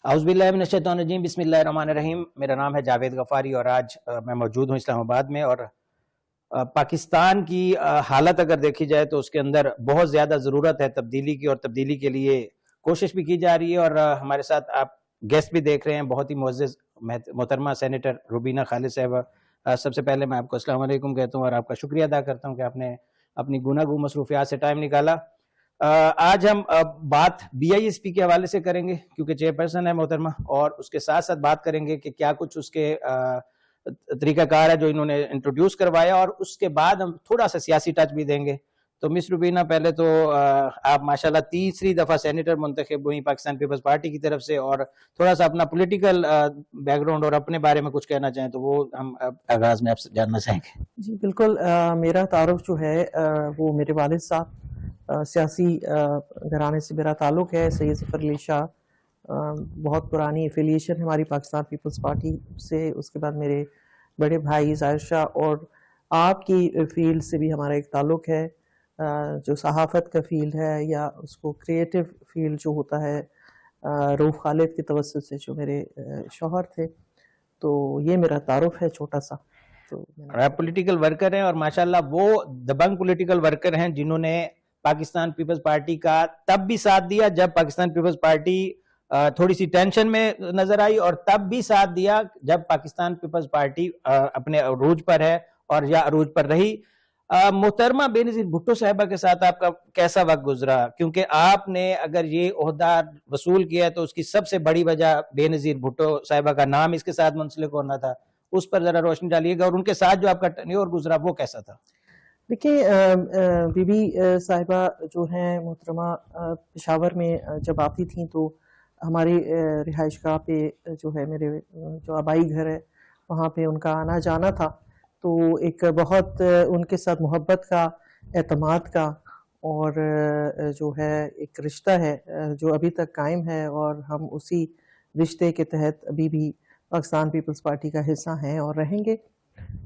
औज़ुबिल्लाहिमिनश्शैतानिर्रजीम बिस्मिल्लाहिर्रहमानिर्रहीम। मेरा नाम है जावेद गफ़ारी और आज मैं मौजूद हूँ इस्लामाबाद में। और पाकिस्तान की हालत अगर देखी जाए तो उसके अंदर बहुत ज़्यादा ज़रूरत है तब्दीली की, और तब्दीली के लिए कोशिश भी की जा रही है। और हमारे साथ आप गेस्ट भी देख रहे हैं, बहुत ही मुअज़्ज़ज़ मोहतरमा सेनेटर रुबीना खालिद साहिबा। सबसे पहले मैं आपको अस्सलाम वालेकुम कहता हूँ और आपका शुक्रिया अदा करता हूँ कि आपने अपनी गुनागू मसरूफियात से टाइम निकाला। आज हम बात BISP के हवाले से करेंगे क्योंकि चेयरपर्सन है मोहतरमा, और उसके साथ साथ बात करेंगे कि क्या कुछ उसके तरीकाकार है जो इन्होंने इंट्रोड्यूस करवाया, और उसके बाद हम थोड़ा सा सियासी टच भी देंगे। तो मिस रुबीना, पहले तो आप माशाल्लाह तीसरी दफ़ा सेनेटर मुंतखब हुई पाकिस्तान पीपल्स पार्टी की तरफ से, और थोड़ा सा अपना पॉलिटिकल बैकग्राउंड और अपने बारे में कुछ कहना चाहें तो वो हम आगाज़ में आपसे जानना चाहेंगे। जी बिल्कुल। मेरा तारुफ जो है वो मेरे वालिद साहब सियासी घराने से मेरा ताल्लुक़ है। सैयद ज़फ़र अली शाह बहुत पुरानी एफिलिएशन है हमारी पाकिस्तान पीपल्स पार्टी से। उसके बाद मेरे बड़े भाई ज़ाहिर शाह, और आपकी फील्ड से भी हमारा एक ताल्लुक़ है, जो सहाफ़त का फील्ड है या उसको क्रिएटिव फील्ड जो होता है, रऊफ़ खालिद की तवज्जुह से जो मेरे शौहर थे। तो ये मेरा तारुफ है छोटा सा। तो आप पॉलिटिकल वर्कर हैं और माशाल्लाह वो दबंग पॉलिटिकल वर्कर हैं जिन्होंने पाकिस्तान पीपल्स पार्टी का तब भी साथ दिया जब पाकिस्तान पीपल्स पार्टी थोड़ी सी टेंशन में नजर आई, और तब भी साथ दिया जब पाकिस्तान पीपल्स पार्टी अपने अरूज पर है और या अरूज पर रही। मोहतरमा बेनज़ीर भुट्टो साहिबा के साथ आपका कैसा वक्त गुजरा? क्योंकि आपने अगर ये ओहदा वसूल किया है तो उसकी सबसे बड़ी वजह बेनज़ीर भुट्टो साहिबा का नाम इसके साथ मुंसलिक होना था। उस पर जरा रोशनी डालिएगा, और उनके साथ जो आपका टेन्योर गुजरा वो कैसा था? देखिए, बीबी साहिबा जो हैं मोहतरमा पेशावर में जब आती थी तो हमारी रिहाइश गाह पे जो है मेरे जो आबाई घर है वहाँ पे उनका आना जाना था। तो एक बहुत उनके साथ मोहब्बत का, एतमाद का और जो है एक रिश्ता है जो अभी तक कायम है, और हम उसी रिश्ते के तहत अभी भी पाकिस्तान पीपल्स पार्टी का हिस्सा हैं और रहेंगे।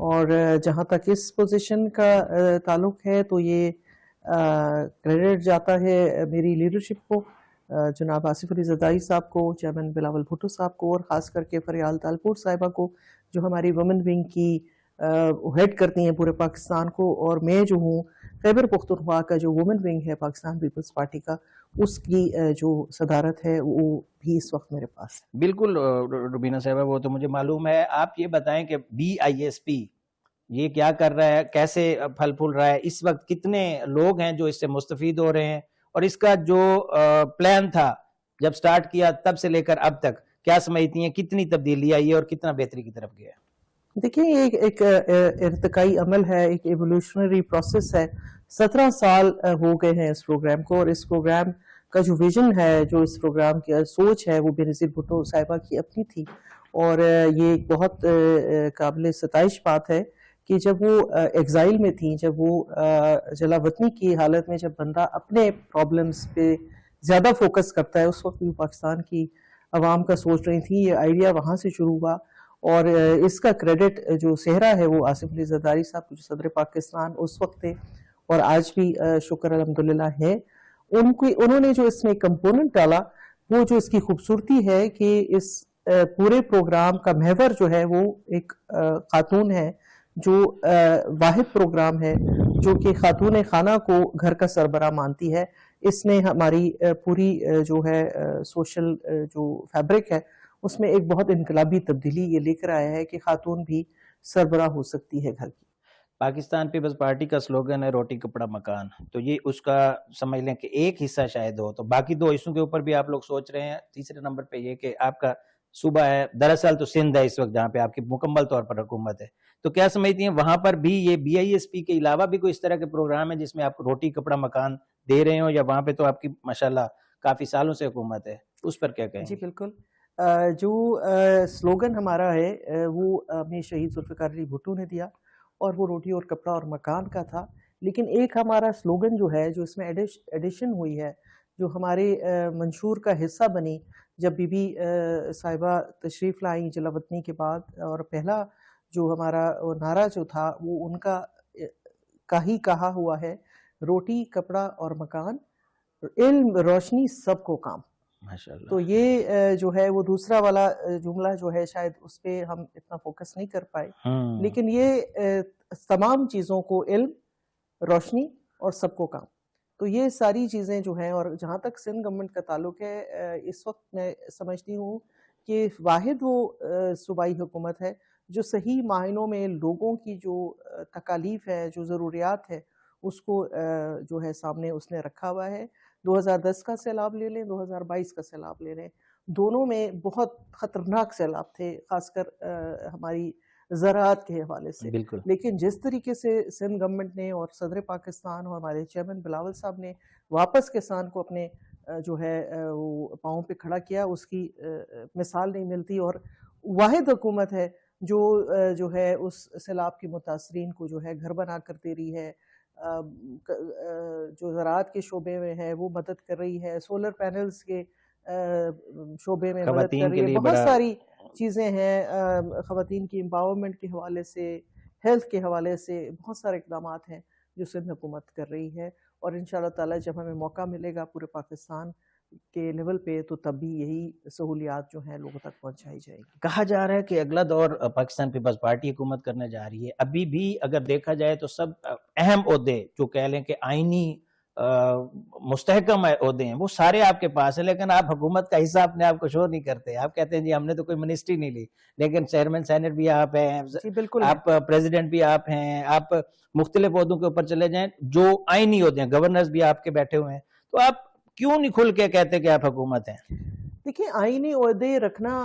और जहाँ तक इस पोजीशन का ताल्लुक़ है तो ये क्रेडिट जाता है मेरी लीडरशिप को, जनाब आसिफ अली ज़रदारी साहब को, चेयरमैन बिलावल भुट्टो साहब को, और ख़ास करके फरियाल तालपुर साहिबा को जो हमारी वुमेन विंग की हेड करती हैं पूरे पाकिस्तान को। और मैं जो हूँ खैबर पख्तूनख्वा का जो वुमेन विंग है पाकिस्तान पीपल्स पार्टी का, उसकी जो सदारत है वो भी इस वक्त मेरे पास है। बिल्कुल रुबीना साहिबा, वो तो मुझे मालूम है। आप ये बताएं कि BISP ये क्या कर रहा है, कैसे फल फूल रहा है, इस वक्त कितने लोग हैं जो इससे मुस्तफीद हो रहे हैं, और इसका जो प्लान था जब स्टार्ट किया तब से लेकर अब तक क्या समझती हैं, कितनी तब्दीली आई है और कितना बेहतरी की तरफ गया? देखिए, ये एक इर्तिकाई अमल है, एक एवोल्यूशनरी प्रोसेस है। 17 साल हो गए हैं इस प्रोग्राम को, और इस प्रोग्राम का जो विजन है, जो इस प्रोग्राम की सोच है, वो बेनज़ीर भुट्टो साहिबा की अपनी थी। और ये एक बहुत काबिल सताइश बात है कि जब वो एग्जाइल में थी, जब वो जलावतनी की हालत में जब बंदा अपने प्रॉब्लम्स पे ज़्यादा फोकस करता है, उस वक्त भी पाकिस्तान की आवाम का सोच रही थी। ये आइडिया वहाँ से शुरू हुआ, और इसका क्रेडिट जो सेहरा है वो आसिफ अली ज़रदारी साहब जो सदर पाकिस्तान उस वक्त थे, और आज भी शुक्र अल्हम्दुलिल्लाह है। उन्होंने जो इसमें कंपोनेंट डाला, वो जो इसकी खूबसूरती है कि इस पूरे प्रोग्राम का महवर जो है वो एक खातून है, जो वाहिद प्रोग्राम है जो कि खातून खाना को घर का सरबराह मानती है। इसने हमारी पूरी जो है सोशल जो फैब्रिक है उसमें एक बहुत इनकलाबी तब्दीली ये लेकर आया है कि खातून भी सरबराह हो सकती है घर की। पाकिस्तान पीपल्स पार्टी का स्लोगन है रोटी कपड़ा मकान, तो ये उसका समझ लें कि एक हिस्सा शायद हो, तो बाकी दो हिस्सों के ऊपर भी आप लोग सोच रहे हैं। तीसरे नंबर पे ये कि आपका सूबा है, दरअसल तो सिंध है इस वक्त जहाँ पे आपकी मुकम्मल तौर पर हुकूमत है, तो क्या समझती हैं वहां पर भी ये BISP के अलावा भी कोई इस तरह के प्रोग्राम है जिसमें आप रोटी कपड़ा मकान दे रहे हो, या वहां पे तो आपकी माशाल्लाह काफी सालों से हुकूमत है, उस पर क्या कहें? जी बिल्कुल। जो स्लोगन हमारा है वो हमें शहीद जुल्फ़िकार अली भुट्टो ने दिया, और वो रोटी और कपड़ा और मकान का था। लेकिन एक हमारा स्लोगन जो है, जो इसमें एडिशन हुई है, जो हमारे मंशूर का हिस्सा बनी जब बीबी साहिबा तशरीफ़ लाई जलावतनी के बाद, और पहला जो हमारा नारा जो था वो उनका का ही कहा हुआ है, रोटी कपड़ा और मकान, इल्म रोशनी सबको काम। माशाल्लाह। तो ये जो है वो दूसरा वाला जुमला जो है शायद उस पे हम इतना फोकस नहीं कर पाए, लेकिन ये तमाम चीज़ों को इल्म, रोशनी और सबको काम, तो ये सारी चीज़ें जो हैं, और जहाँ तक सिंध गवर्नमेंट का ताल्लुक है, इस वक्त मैं समझती हूँ कि वाहिद वो सूबाई हुकूमत है जो सही मायनों में लोगों की जो तकालीफ है, जो ज़रूरियात है, उसको जो है सामने उसने रखा हुआ है। 2010 का सैलाब ले लें, 2022 का सैलाब ले लें, दोनों में बहुत ख़तरनाक सैलाब थे, ख़ासकर हमारी ज़राअत के हवाले से। बिल्कुल। लेकिन जिस तरीके से सिंध गवर्नमेंट ने और सदर पाकिस्तान और हमारे चेयरमैन बिलावल साहब ने वापस किसान को अपने जो है वो पाँव पे खड़ा किया, उसकी मिसाल नहीं मिलती। और वाहिद हुकूमत है जो है उस सैलाब के मुतासरीन को जो है घर बना कर दे रही है, जो ज़राअत के शोबे में है वो मदद कर रही है, सोलर पैनल्स के शोबे में मदद कर रही है, बहुत सारी चीज़ें हैं, ख़वातीन की एम्पावरमेंट के हवाले से, हेल्थ के हवाले से बहुत सारे इक़दामात हैं जो सिंध हुकूमत कर रही है। और इंशाअल्लाह ताला जब हमें मौका मिलेगा पूरे पाकिस्तान के लेवल पे, तो तब भी यही सहूलियात जो हैं लोगों तक पहुंचाई जाएगी। कहा जा रहा है कि अगला दौर पाकिस्तान पीपल्स पार्टी हुकूमत करने जा रही है। अभी भी अगर देखा जाए तो सब अहम ओहदे जो कह लें कि आईनी मुस्तहकम ओहदे हैं, वो सारे आपके पास है, लेकिन आप हुकूमत का हिस्सा अपने आप को शो नहीं करते। आप कहते हैं जी हमने तो कोई मिनिस्ट्री नहीं ली, लेकिन चेयरमैन सेनेट भी आप हैं, जी बिल्कुल, आप प्रेसिडेंट भी आप हैं, आप मुख्तलिफ ओहदों के ऊपर चले जाएं जो आईनी ओहदे हैं, गवर्नर्स भी आपके बैठे हुए हैं, तो आप क्यों नहीं खुल के कहते कि आप हुकूमत हैं? देखिए, आईनी ओहदे रखना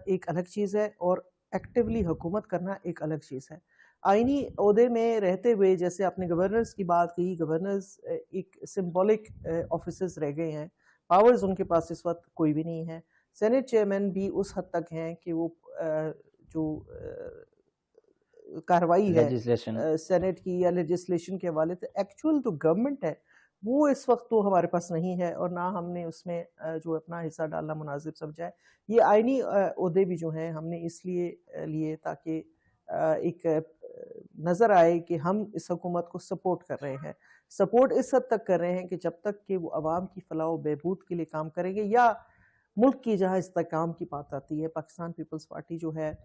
एक अलग चीज़ है और एक्टिवली हुकूमत करना एक अलग चीज़ है। आईनी ओहदे में रहते हुए, जैसे आपने गवर्नर्स की बात की, गवर्नर्स एक सिंबॉलिक ऑफिसर्स रह गए हैं, पावर्स उनके पास इस वक्त कोई भी नहीं है। सेनेट चेयरमैन भी उस हद तक हैं कि वो जो कार्रवाई है सेनेट की या लेजिस्लेशन के हवाले से, एक्चुअल जो गवर्नमेंट है वो इस वक्त तो हमारे पास नहीं है, और ना हमने उसमें जो अपना हिस्सा डालना मुनासिब समझा है। ये आईनी ओहदे भी जो हैं हमने इसलिए लिए ताकि एक नज़र आए कि हम इस हुकूमत को सपोर्ट कर रहे हैं। सपोर्ट इस हद तक कर रहे हैं कि जब तक कि वो आवाम की फलाह व बहबूद के लिए काम करेंगे, या मुल्क की जहाँ इस्तेकाम की बात आती है, पाकिस्तान पीपल्स पार्टी जो है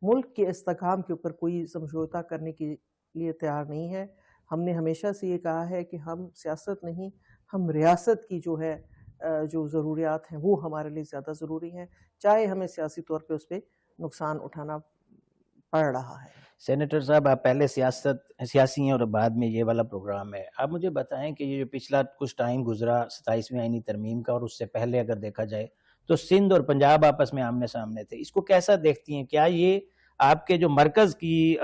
मुल्क के इस्तेकाम के ऊपर कोई समझौता करने के लिए तैयार नहीं है। हमने हमेशा से ये कहा है कि हम सियासत नहीं, हम रियासत की जो है जो ज़रूरियात हैं वो हमारे लिए ज़्यादा ज़रूरी हैं, चाहे हमें सियासी तौर पे उस पर नुकसान उठाना पड़ रहा है। सेनेटर साहब, आप पहले सियासी हैं और बाद में ये वाला प्रोग्राम है। आप मुझे बताएं कि ये जो पिछला कुछ टाइम गुजरा 27वीं आईनी तरमीम का, और उससे पहले अगर देखा जाए तो सिंध और पंजाब आपस में आमने सामने थे, इसको कैसा देखती हैं? क्या ये आपके जो मरकज की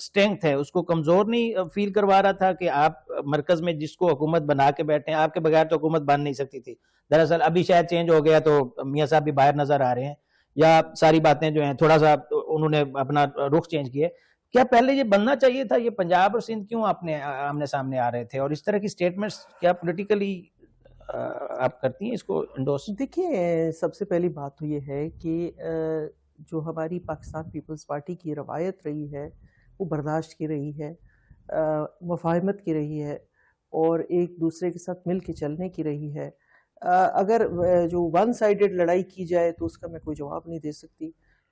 स्ट्रेंथ है उसको कमजोर नहीं फील करवा रहा था कि आप मरकज में जिसको हुकूमत बना के बैठे हैं, आपके बगैर तो हुकूमत बन नहीं सकती थी। दरअसल अभी शायद चेंज हो गया तो मियाँ साहब भी बाहर नजर आ रहे हैं, या सारी बातें जो हैं थोड़ा सा उन्होंने अपना रुख चेंज किए। क्या पहले ये बनना चाहिए था? ये पंजाब और सिंध क्यों आपने आमने सामने आ रहे थे? और इस तरह की स्टेटमेंट्स क्या पॉलिटिकली आप करती हैं इसको इंडोर्स? देखिए, सबसे पहली बात तो ये है कि जो हमारी पाकिस्तान पीपल्स पार्टी की रवायत रही है वो बर्दाश्त की रही है, मुफाहमत की रही है, और एक दूसरे के साथ मिल के चलने की रही है। अगर जो वन साइडेड लड़ाई की जाए तो उसका मैं कोई जवाब नहीं दे सकती,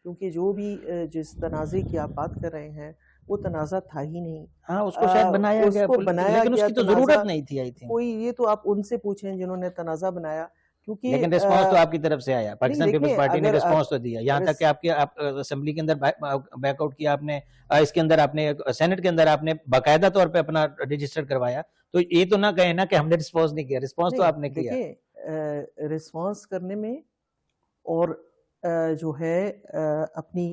क्योंकि जो भी जिस तनाज़े की आप बात कर रहे हैं वो तनाज़ा था ही नहीं। हाँ, उसको शायद बनाया गया, लेकिन उसकी तो जरूरत नहीं थी। आई थिंक कोई, ये तो आप उनसे पूछें जिन्होंने तनाज़ा बनाया, क्योंकि लेकिन रिस्पांस तो आपकी तरफ से आया, पाकिस्तान पीपल्स पार्टी ने रिस्पांस तो दिया, यहाँ तक कि आपके आप असेंबली के अंदर बैकआउट किया आपने, इसके अंदर आपने सेनेट के अंदर आपने बाकायदा तौर पे अपना रजिस्टर करवाया। तो ये तो ना कहे ना कि हमने रिस्पांस नहीं किया, रिस्पांस तो आपने किया। देखिए, रिस्पांस करने में और जो है अपनी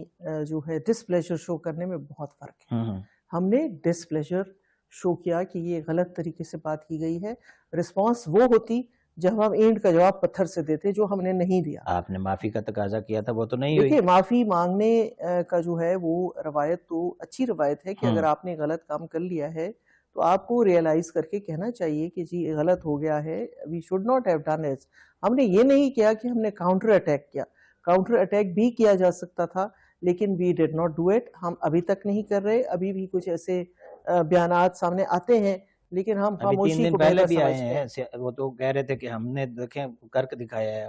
जो है डिसप्लेजर शो करने में बहुत फर्क है। हमने डिसप्लेजर शो किया कि ये गलत तरीके से बात की गई है। रिस्पांस वो होती जब हम ईंट का जवाब पत्थर से देते, जो हमने नहीं दिया। आपने माफी का तकाजा किया था, वो तो नहीं हुई। देखिए, माफी मांगने का जो है वो रवायत तो अच्छी रवायत है कि अगर आपने गलत काम कर लिया है तो आपको रियलाइज करके कहना चाहिए कि जी गलत हो गया है, we should not have done it. हमने ये नहीं किया कि हमने काउंटर अटैक किया, काउंटर अटैक भी किया जा सकता था, लेकिन we did not do it. हम अभी तक नहीं कर रहे। अभी भी कुछ ऐसे बयानात सामने आते हैं لیکن ہم ابھی 3 خاموشی دن کو پہلے بہتر بھی آئے سمجھتے ہیں. ہیں، وہ تو کہہ رہے تھے کہ ہم نے دیکھیں کر کے دکھایا ہے،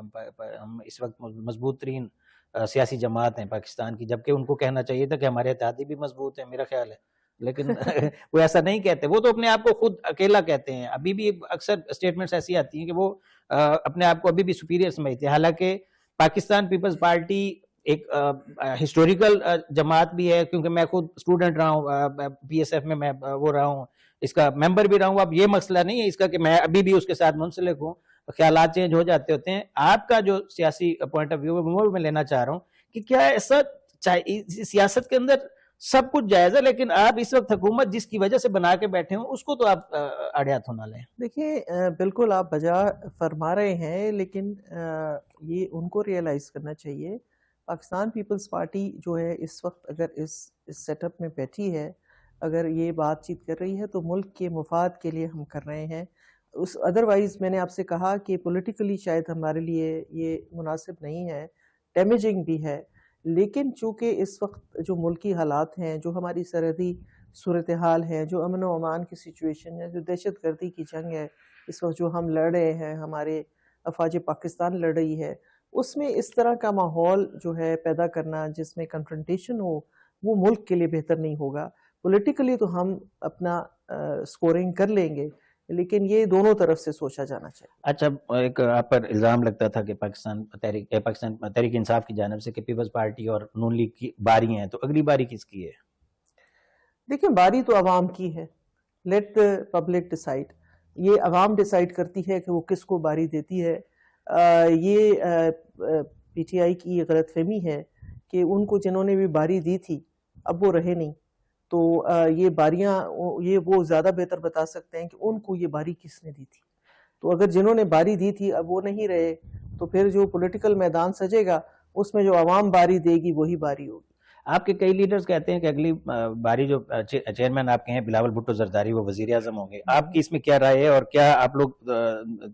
ہم اس وقت مضبوط ترین سیاسی جماعت ہیں پاکستان کی، جبکہ ان کو کہنا چاہیے تھا کہ ہمارے اتحادی بھی مضبوط ہیں، میرا خیال ہے. لیکن وہ ایسا نہیں کہتے، وہ تو اپنے آپ کو خود اکیلا کہتے ہیں. ابھی بھی اکثر اسٹیٹمنٹس ایسی آتی ہیں کہ وہ اپنے آپ کو ابھی بھی سپیریئر سمجھتے ہیں، حالانکہ پاکستان پیپلز پارٹی ایک ہسٹوریکل جماعت بھی ہے، کیونکہ میں خود اسٹوڈنٹ رہا ہوں پی ایس ایف میں وہ رہا ہوں، اس کا ممبر بھی رہا ہوں. اب یہ مسئلہ نہیں ہے اس کا کہ میں ابھی بھی اس کے ساتھ منسلک ہوں، خیالات چینج ہو جاتے ہوتے ہیں. آپ کا جو سیاسی پوائنٹ آف ویو ہے وہ میں لینا چاہ رہا ہوں کہ کیا ایسا سیاست کے اندر سب کچھ جائز ہے، لیکن آپ اس وقت حکومت جس کی وجہ سے بنا کے بیٹھے ہوں اس کو تو آپ اڑے ہاتھوں نہ لیں. دیکھیں بالکل آپ بجا فرما رہے ہیں، لیکن یہ ان کو ریئلائز کرنا چاہیے. پاکستان پیپلز پارٹی جو ہے اس وقت اگر اس سیٹ اپ میں بیٹھی ہے، اگر یہ بات چیت کر رہی ہے تو ملک کے مفاد کے لیے ہم کر رہے ہیں. ادروائز میں نے آپ سے کہا کہ پولیٹیکلی شاید ہمارے لیے یہ مناسب نہیں ہے، ڈیمیجنگ بھی ہے. لیکن چونکہ اس وقت جو ملکی حالات ہیں، جو ہماری سرحدی صورتحال ہے، جو امن و امان کی سچویشن ہے، جو دہشت گردی کی جنگ ہے اس وقت جو ہم لڑ رہے ہیں، ہمارے افواج پاکستان لڑ رہی ہے، اس میں اس طرح کا ماحول جو ہے پیدا کرنا جس میں کنفرنٹیشن ہو، وہ ملک کے لیے بہتر نہیں ہوگا. پولیٹیکلی تو ہم اپنا سکورنگ کر لیں گے، لیکن یہ دونوں طرف سے سوچا جانا چاہیے. اچھا، ایک آپ پر الزام لگتا تھا کہ پاکستان تحریک انصاف کی جانب سے کہ پیپلز پارٹی اور نون لیگ کی باری ہیں، تو اگلی باری کس کی ہے؟ دیکھیں باری تو عوام کی ہے. Let public decide. یہ عوام ڈیسائیڈ کرتی ہے کہ وہ کس کو باری دیتی ہے. یہ پی ٹی آئی کی یہ غلط فہمی ہے کہ ان کو جنہوں نے بھی باری دی تھی اب وہ رہے نہیں، تو یہ باریاں یہ وہ زیادہ بہتر بتا سکتے ہیں کہ ان کو یہ باری کس نے دی تھی. تو اگر جنہوں نے باری دی تھی اب وہ نہیں رہے تو پھر جو پولیٹیکل میدان سجے گا اس میں جو عوام باری دے گی وہی باری ہوگی. آپ کے کئی لیڈرز کہتے ہیں کہ اگلی باری جو چیئرمین آپ کے ہیں بلاول بھٹو زرداری وہ وزیر اعظم ہوں گے. آپ کی اس میں کیا رائے ہے، اور کیا آپ لوگ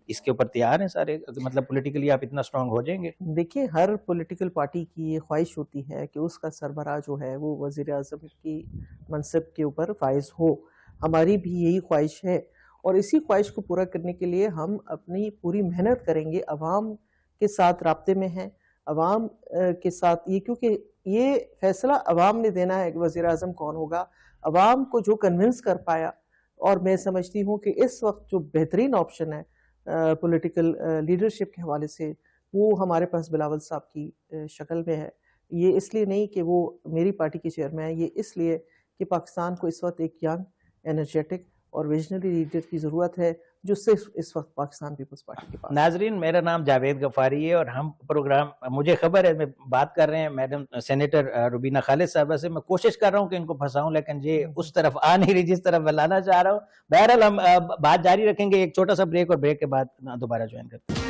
اس کے اوپر تیار ہیں سارے، مطلب پولیٹیکلی آپ اتنا اسٹرانگ ہو جائیں گے؟ دیکھیں ہر پولیٹیکل پارٹی کی یہ خواہش ہوتی ہے کہ اس کا سربراہ جو ہے وہ وزیر اعظم کی منصب کے اوپر فائز ہو. ہماری بھی یہی خواہش ہے، اور اسی خواہش کو پورا کرنے کے لیے ہم اپنی پوری محنت کریں گے. عوام کے ساتھ رابطے میں ہیں، عوام کے ساتھ یہ، کیونکہ یہ فیصلہ عوام نے دینا ہے کہ وزیر اعظم کون ہوگا. عوام کو جو کنونس کر پایا، اور میں سمجھتی ہوں کہ اس وقت جو بہترین آپشن ہے پولیٹیکل لیڈرشپ کے حوالے سے وہ ہمارے پاس بلاول صاحب کی شکل میں ہے. یہ اس لیے نہیں کہ وہ میری پارٹی کے چیئرمین ہیں، یہ اس لیے کہ پاکستان کو اس وقت ایک ینگ، انرجیٹک اور ویژنری لیڈر کی ضرورت ہے جو صرف اس وقت پاکستان پیپلز پارٹی کے پاس. ناظرین، میرا نام جاوید غفاری ہے، اور ہم پروگرام، مجھے خبر ہے میں بات کر رہے ہیں میڈم سینیٹر روبینہ خالد صاحبہ سے. میں کوشش کر رہا ہوں کہ ان کو پھنساؤں، لیکن یہ اس طرف آ نہیں رہی جس طرف میں لانا چاہ رہا ہوں. بہرحال ہم بات جاری رکھیں گے، ایک چھوٹا سا بریک، اور بریک کے بعد دوبارہ جوائن کرتے ہیں.